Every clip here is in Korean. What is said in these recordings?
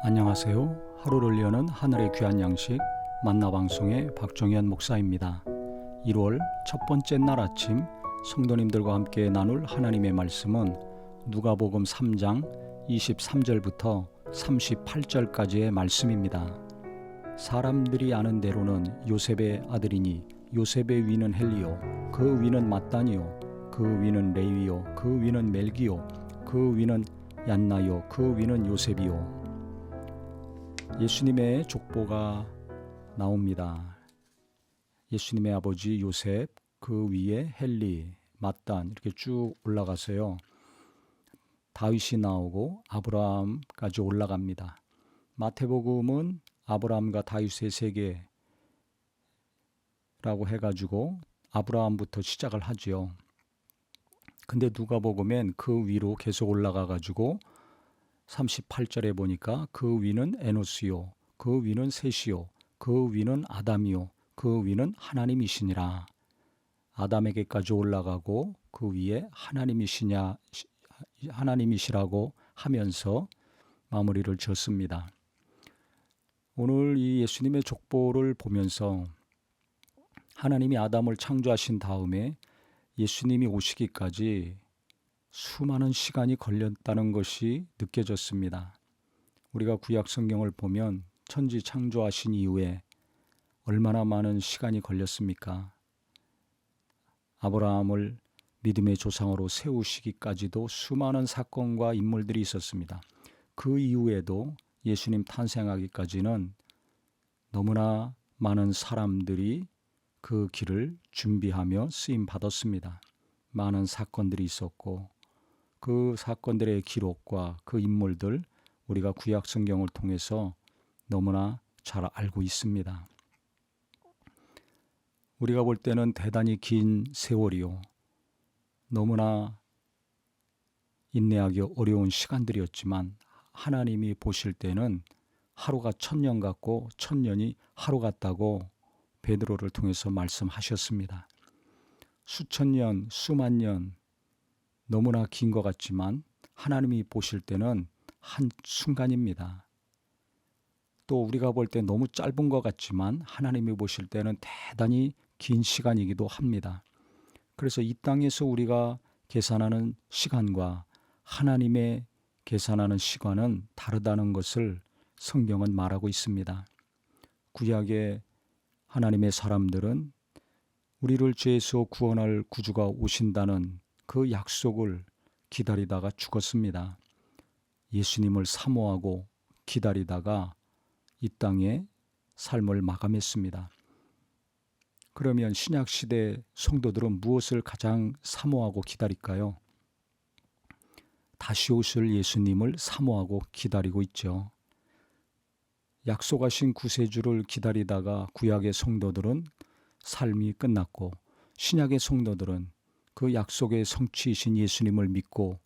안녕하세요. 하루를 여는 하늘의 귀한 양식 만나방송의 박종현 목사입니다. 1월 첫 번째 날 아침 성도님들과 함께 나눌 하나님의 말씀은 누가복음 3장 23절부터 38절까지의 말씀입니다. 사람들이 아는 대로는 요셉의 아들이니 요셉의 위는 헬리요 그 위는 mat단이요 그 위는 레위요 그 위는 멜기요 그 위는 얀나요 그 위는 요셉이요. 예수님의 족보가 나옵니다. 예수님의 아버지 요셉, 그 위에 헬리, mat단 이렇게 쭉 올라가서요. 다윗이 나오고 아브라함까지 올라갑니다. 마태복음은 아브라함과 다윗의 세계라고 해가지고 아브라함부터 시작을 하지요. 근데 누가복음엔 그 위로 계속 올라가가지고 38절에 보니까 그 위는 에노스요 그 위는 셋이요 그 위는 아담이요 그 위는 하나님이시니라. 아담에게까지 올라가고 그 위에 하나님이시라고 하면서 마무리를 지었습니다. 오늘 이 예수님의 족보를 보면서 하나님이 아담을 창조하신 다음에 예수님이 오시기까지 수많은 시간이 걸렸다는 것이 느껴졌습니다. 우리가 구약 성경을 보면 천지 창조하신 이후에 얼마나 많은 시간이 걸렸습니까? 아브라함을 믿음의 조상으로 세우시기까지도 수많은 사건과 인물들이 있었습니다. 그 이후에도 예수님 탄생하기까지는 너무나 많은 사람들이 그 길을 준비하며 쓰임 받았습니다. 많은 사건들이 있었고 그 사건들의 기록과 그 인물들 우리가 구약 성경을 통해서 너무나 잘 알고 있습니다. 우리가 볼 때는 대단히 긴 세월이요. 너무나 인내하기 어려운 시간들이었지만 하나님이 보실 때는 하루가 1000년 같고 1000년이 하루 같다고 베드로를 통해서 말씀하셨습니다. 수천 년, 수만 년 너무나 긴 것 같지만 하나님이 보실 때는 한순간입니다. 또 우리가 볼 때 너무 짧은 것 같지만 하나님이 보실 때는 대단히 긴 시간이기도 합니다. 그래서 이 땅에서 우리가 계산하는 시간과 하나님의 계산하는 시간은 다르다는 것을 성경은 말하고 있습니다. 구약의 하나님의 사람들은 우리를 죄에서 구원할 구주가 오신다는 그 약속을 기다리다가 죽었습니다. 예수님을 사모하고 기다리다가 이 땅에 삶을 마감했습니다. 그러면 신약시대 성도들은 무엇을 가장 사모하고 기다릴까요? 다시 오실 예수님을 사모하고 기다리고 있죠. 약속하신 구세주를 기다리다가 구약의 성도들은 삶이 끝났고 신약의 성도들은 그 약속의 성취이신 예수님을 믿고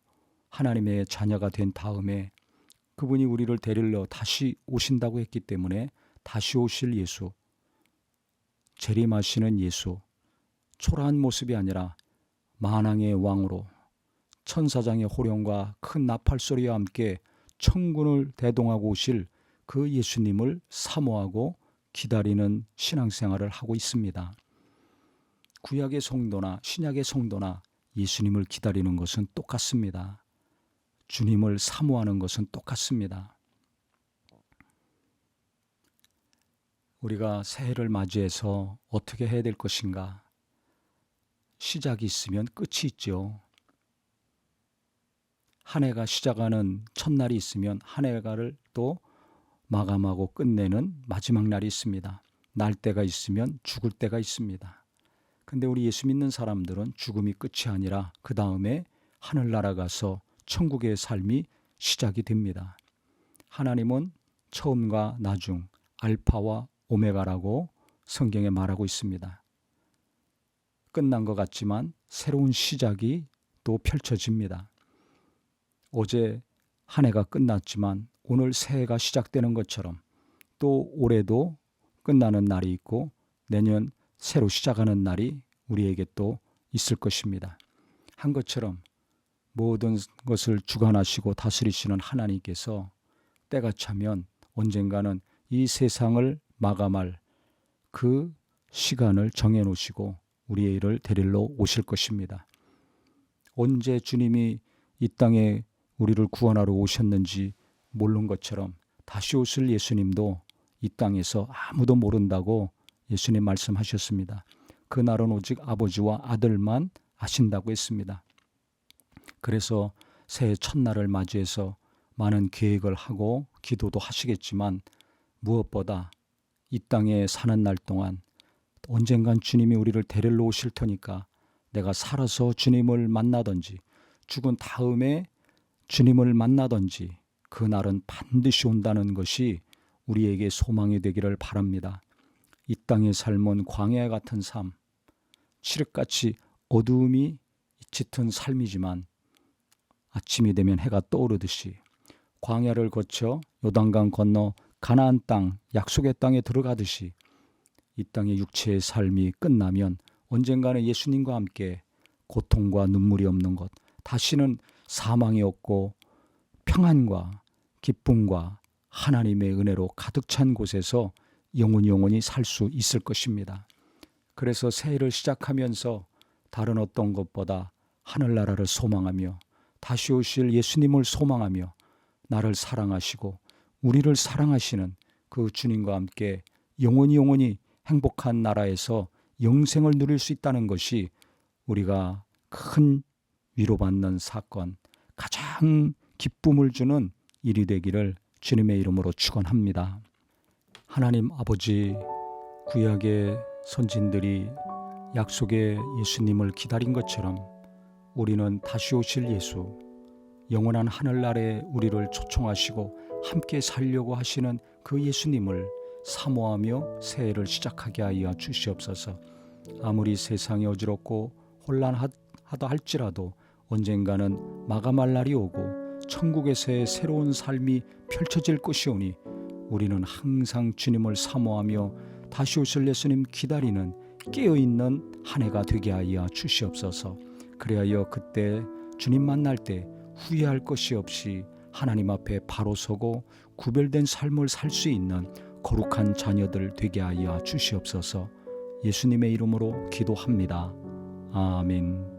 하나님의 자녀가 된 다음에 그분이 우리를 데리러 다시 오신다고 했기 때문에 다시 오실 예수, 재림하시는 예수, 초라한 모습이 아니라 만왕의 왕으로 천사장의 호령과 큰 나팔소리와 함께 천군을 대동하고 오실 그 예수님을 사모하고 기다리는 신앙생활을 하고 있습니다. 구약의 성도나 신약의 성도나 예수님을 기다리는 것은 똑같습니다. 주님을 사모하는 것은 똑같습니다. 우리가 새해를 맞이해서 어떻게 해야 될 것인가? 시작이 있으면 끝이 있죠. 한 해가 시작하는 첫날이 있으면 한 해가를 또 마감하고 끝내는 마지막 날이 있습니다. 날 때가 있으면 죽을 때가 있습니다. 근데 우리 예수 믿는 사람들은 죽음이 끝이 아니라 그 다음에 하늘나라 가서 천국의 삶이 시작이 됩니다. 하나님은 처음과 나중, 알파와 오메가라고 성경에 말하고 있습니다. 끝난 것 같지만 새로운 시작이 또 펼쳐집니다. 어제 한 해가 끝났지만 오늘 새해가 시작되는 것처럼 또 올해도 끝나는 날이 있고 내년 새로 시작하는 날이 우리에게 또 있을 것입니다. 한 것처럼 모든 것을 주관하시고 다스리시는 하나님께서 때가 차면 언젠가는 이 세상을 마감할 그 시간을 정해놓으시고 우리의 일을 데리러 오실 것입니다. 언제 주님이 이 땅에 우리를 구원하러 오셨는지 모르는 것처럼 다시 오실 예수님도 이 땅에서 아무도 모른다고 예수님 말씀하셨습니다. 그날은 오직 아버지와 아들만 아신다고 했습니다. 그래서 새해 첫날을 맞이해서 많은 계획을 하고 기도도 하시겠지만 무엇보다 이 땅에 사는 날 동안 언젠간 주님이 우리를 데리러 오실 테니까 내가 살아서 주님을 만나든지 죽은 다음에 주님을 만나든지 그날은 반드시 온다는 것이 우리에게 소망이 되기를 바랍니다. 이 땅의 삶은 광야 같은 삶, 칠흑같이 어두움이 짙은 삶이지만 아침이 되면 해가 떠오르듯이 광야를 거쳐 요단강 건너 가나안 땅, 약속의 땅에 들어가듯이 이 땅의 육체의 삶이 끝나면 언젠가는 예수님과 함께 고통과 눈물이 없는 것, 다시는 사망이 없고 평안과 기쁨과 하나님의 은혜로 가득 찬 곳에서 영원히 살 수 있을 것입니다. 그래서 새해를 시작하면서 다른 어떤 것보다 하늘나라를 소망하며 다시 오실 예수님을 소망하며 나를 사랑하시고 우리를 사랑하시는 그 주님과 함께 영원히 행복한 나라에서 영생을 누릴 수 있다는 것이 우리가 큰 위로받는 사건, 가장 기쁨을 주는 일이 되기를 주님의 이름으로 축원합니다. 하나님 아버지, 구약의 선진들이 약속의 예수님을 기다린 것처럼 우리는 다시 오실 예수, 영원한 하늘나라에 우리를 초청하시고 함께 살려고 하시는 그 예수님을 사모하며 새해를 시작하게 하여 주시옵소서. 아무리 세상이 어지럽고 혼란하다 할지라도 언젠가는 마감할 날이 오고 천국에서의 새로운 삶이 펼쳐질 것이오니 우리는 항상 주님을 사모하며 다시 오실 예수님 기다리는 깨어있는 한 해가 되게 하여 주시옵소서. 그리하여 그때 주님 만날 때 후회할 것이 없이 하나님 앞에 바로 서고 구별된 삶을 살 수 있는 거룩한 자녀들 되게 하여 주시옵소서. 예수님의 이름으로 기도합니다. 아멘.